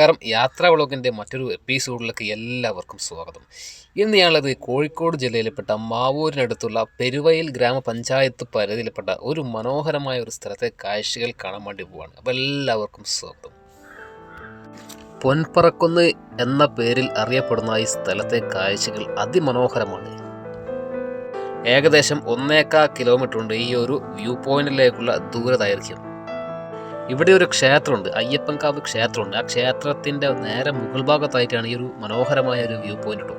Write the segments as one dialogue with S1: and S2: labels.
S1: നമസ്കാരം. യാത്രാ വ്ളോഗിൻ്റെ മറ്റൊരു എപ്പിസോഡിലേക്ക് എല്ലാവർക്കും സ്വാഗതം. ഇന്ന് ഞാനുള്ളത് കോഴിക്കോട് ജില്ലയിൽപ്പെട്ട മാവൂരിനടുത്തുള്ള പെരുവയൽ ഗ്രാമപഞ്ചായത്ത് പരിധിയിൽപ്പെട്ട ഒരു മനോഹരമായ ഒരു സ്ഥലത്തെ കാഴ്ചകൾ കാണാൻ വേണ്ടി പോവാണ്. അപ്പോൾ എല്ലാവർക്കും സ്വാഗതം. പൊൻപറക്കുന്ന് എന്ന പേരിൽ അറിയപ്പെടുന്ന ഈ സ്ഥലത്തെ കാഴ്ചകൾ അതിമനോഹരമാണ്. ഏകദേശം 1.25 കിലോമീറ്റർ ഉണ്ട് ഈ ഒരു വ്യൂ പോയിന്റിലേക്കുള്ള ദൂരദൈർഘ്യം. ഇവിടെ ഒരു ക്ഷേത്രമുണ്ട്, അയ്യപ്പൻകാവ് ക്ഷേത്രമുണ്ട്. ആ ക്ഷേത്രത്തിൻ്റെ നേരെ മുകൾ ഭാഗത്തായിട്ടാണ് ഈ ഒരു മനോഹരമായ ഒരു വ്യൂ പോയിന്റ് കേട്ടോ.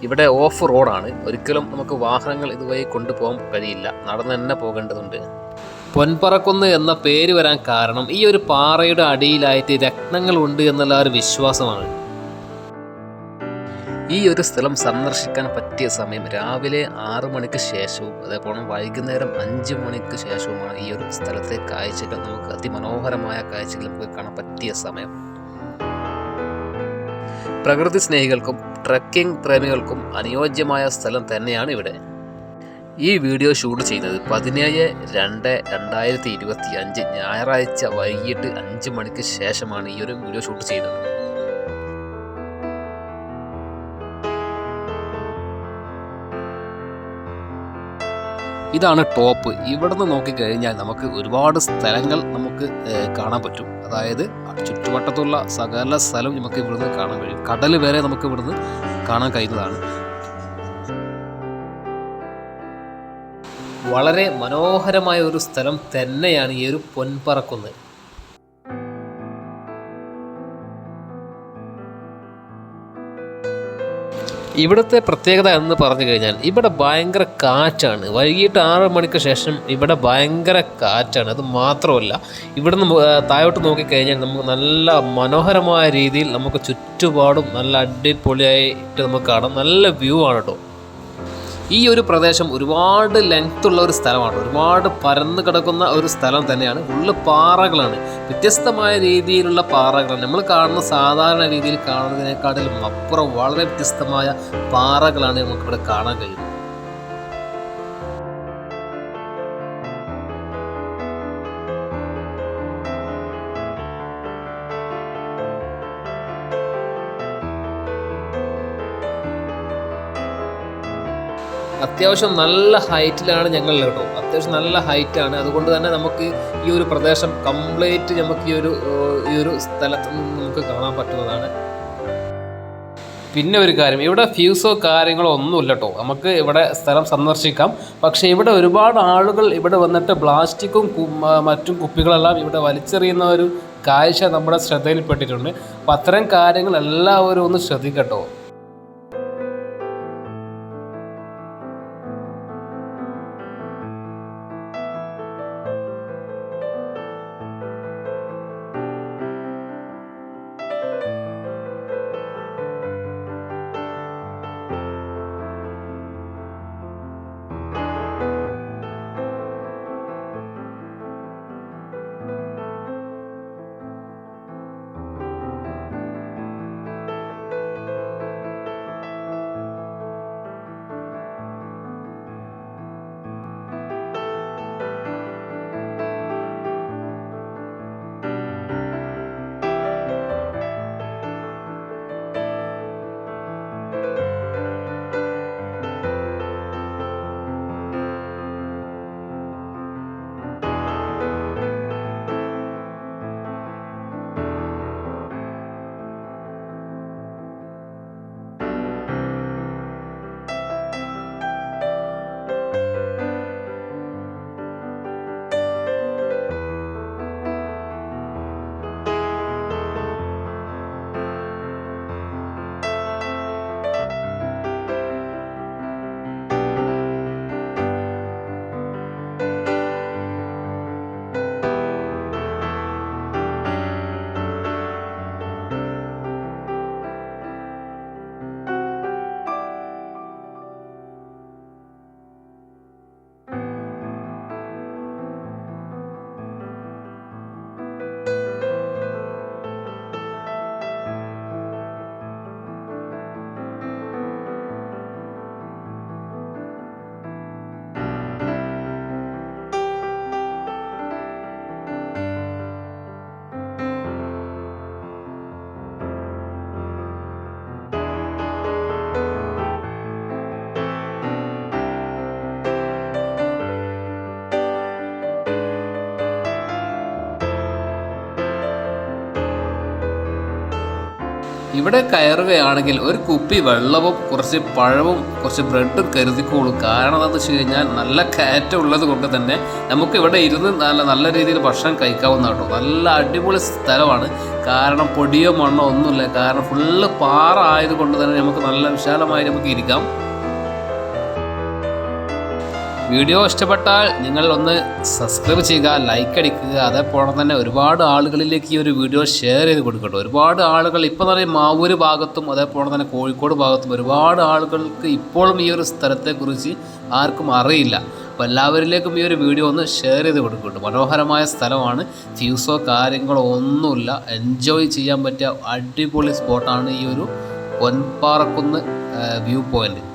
S1: ഇവിടെ ഓഫ് റോഡാണ്, ഒരിക്കലും നമുക്ക് വാഹനങ്ങൾ ഇതുവഴി കൊണ്ടുപോകാൻ കഴിയില്ല, നടന്ന് തന്നെ പോകേണ്ടതുണ്ട്. പൊൻപറക്കുന്ന് എന്ന പേര് വരാൻ കാരണം ഈ ഒരു പാറയുടെ അടിയിലായിട്ട് രത്നങ്ങൾ ഉണ്ട് എന്നുള്ള ഒരു വിശ്വാസമാണ്. ഈ ഒരു സ്ഥലം സന്ദർശിക്കാൻ പറ്റിയ സമയം രാവിലെ 6 മണിക്ക് ശേഷവും അതേപോലെ വൈകുന്നേരം 5 മണിക്ക് ശേഷവുമാണ് ഈ ഒരു സ്ഥലത്തെ കാഴ്ചകൾ, നമുക്ക് അതിമനോഹരമായ കാഴ്ചകൾ നമുക്ക് കാണാൻ പറ്റിയ സമയം. പ്രകൃതി സ്നേഹികൾക്കും ട്രക്കിംഗ് പ്രേമികൾക്കും അനുയോജ്യമായ സ്ഥലം തന്നെയാണ് ഇവിടെ. ഈ വീഡിയോ ഷൂട്ട് ചെയ്തത് 17/2/2025 ഞായറാഴ്ച വൈകിട്ട് 5 മണിക്ക് ശേഷമാണ് ഈ ഒരു വീഡിയോ ഷൂട്ട് ചെയ്തത്. ഇതാണ് ടോപ്പ്. ഇവിടുന്ന് നോക്കിക്കഴിഞ്ഞാൽ നമുക്ക് ഒരുപാട് സ്ഥലങ്ങൾ നമുക്ക് കാണാൻ പറ്റും. അതായത് ചുറ്റുവട്ടത്തുള്ള സകല സ്ഥലം നമുക്ക് ഇവിടുന്ന് കാണാൻ കഴിയും. കടൽ വരെ നമുക്ക് ഇവിടുന്ന് കാണാൻ കഴിയുന്നതാണ്. വളരെ മനോഹരമായ ഒരു സ്ഥലം തന്നെയാണ് ഈ ഒരു പൊൻപറക്കുന്ന്. ഇവിടുത്തെ പ്രത്യേകത എന്ന് പറഞ്ഞു കഴിഞ്ഞാൽ ഇവിടെ ഭയങ്കര കാറ്റാണ്. വൈകിട്ട് 6 മണിക്ക് ശേഷം ഇവിടെ ഭയങ്കര കാറ്റാണ്. അത് മാത്രമല്ല, ഇവിടുന്ന് താഴോട്ട് നോക്കിക്കഴിഞ്ഞാൽ നമുക്ക് നല്ല മനോഹരമായ രീതിയിൽ നമുക്ക് ചുറ്റുപാടും നല്ല അടിപൊളിയായിട്ട് നമുക്ക് കാണാം. നല്ല വ്യൂ ആണ് കേട്ടോ. ഈ ഒരു പ്രദേശം ഒരുപാട് ലെങ്ത്തുള്ള ഒരു സ്ഥലമാണ്, ഒരുപാട് പരന്ന് കിടക്കുന്ന ഒരു സ്ഥലം തന്നെയാണ്. ഫുള്ള് പാറകളാണ്, വ്യത്യസ്തമായ രീതിയിലുള്ള പാറകളാണ്. നമ്മൾ കാണുന്ന സാധാരണ രീതിയിൽ കാണുന്നതിനേക്കാട്ടിലും അപ്പുറം വളരെ വ്യത്യസ്തമായ പാറകളാണ് നമുക്കിവിടെ കാണാൻ കഴിയുന്നത്. അത്യാവശ്യം നല്ല ഹൈറ്റിലാണ് ഞങ്ങൾ കേട്ടോ. അത്യാവശ്യം നല്ല ഹൈറ്റാണ്. അതുകൊണ്ട് തന്നെ നമുക്ക് ഈ ഒരു പ്രദേശം കംപ്ലീറ്റ് നമുക്ക് ഈ ഒരു സ്ഥലത്ത് നിന്ന് നമുക്ക് കാണാൻ പറ്റുന്നതാണ്. പിന്നെ ഒരു കാര്യം, ഇവിടെ ഫ്യൂസോ കാര്യങ്ങളോ ഒന്നുമില്ല കേട്ടോ. നമുക്ക് ഇവിടെ സ്ഥലം സന്ദർശിക്കാം. പക്ഷേ ഇവിടെ ഒരുപാട് ആളുകൾ ഇവിടെ വന്നിട്ട് പ്ലാസ്റ്റിക്കും മറ്റും കുപ്പികളെല്ലാം ഇവിടെ വലിച്ചെറിയുന്ന ഒരു കാഴ്ച നമ്മുടെ ശ്രദ്ധയിൽപ്പെട്ടിട്ടുണ്ട്. അപ്പം അത്തരം കാര്യങ്ങൾ എല്ലാവരും ഒന്ന് ശ്രദ്ധിക്കട്ടോ. ഇവിടെ കയറുകയാണെങ്കിൽ ഒരു കുപ്പി വെള്ളവും കുറച്ച് പഴവും കുറച്ച് ബ്രെഡും കരുതിക്കോളൂ. കാരണം എന്താണെന്ന് വെച്ച് കഴിഞ്ഞാൽ നല്ല കയറ്റം ഉള്ളത് കൊണ്ട് തന്നെ നമുക്ക് ഇവിടെ ഇരുന്ന് നല്ല രീതിയിൽ ഭക്ഷണം കഴിക്കാവുന്ന കേട്ടോ. നല്ല അടിപൊളി സ്ഥലമാണ്. കാരണം പൊടിയോ മണ്ണോ ഒന്നുമില്ല. കാരണം ഫുള്ള് പാറ ആയതുകൊണ്ട് തന്നെ നമുക്ക് നല്ല വിശാലമായി നമുക്ക് ഇരിക്കാം. വീഡിയോ ഇഷ്ടപ്പെട്ടാൽ നിങ്ങൾ ഒന്ന് സബ്സ്ക്രൈബ് ചെയ്യുക, ലൈക്ക് അടിക്കുക. അതേപോലെ തന്നെ ഒരുപാട് ആളുകളിലേക്ക് ഈ ഒരു വീഡിയോ ഷെയർ ചെയ്ത് കൊടുക്കട്ടെ. ഒരുപാട് ആളുകൾ ഇപ്പോൾ എന്ന് പറയുമ്പോൾ മാവൂർ ഭാഗത്തും അതേപോലെ തന്നെ കോഴിക്കോട് ഭാഗത്തും ഒരുപാട് ആളുകൾക്ക് ഇപ്പോഴും ഈ ഒരു സ്ഥലത്തെക്കുറിച്ച് ആർക്കും അറിയില്ല. അപ്പോൾ എല്ലാവരിലേക്കും ഈ ഒരു വീഡിയോ ഒന്ന് ഷെയർ ചെയ്ത് കൊടുക്കട്ടെ. മനോഹരമായ സ്ഥലമാണ്. ഫ്യൂസോ കാര്യങ്ങളോ ഒന്നുമില്ല. എൻജോയ് ചെയ്യാൻ പറ്റിയ അടിപൊളി സ്പോട്ടാണ് ഈ ഒരു പൊൻപാറക്കുന്ന് വ്യൂ പോയിൻറ്റ്.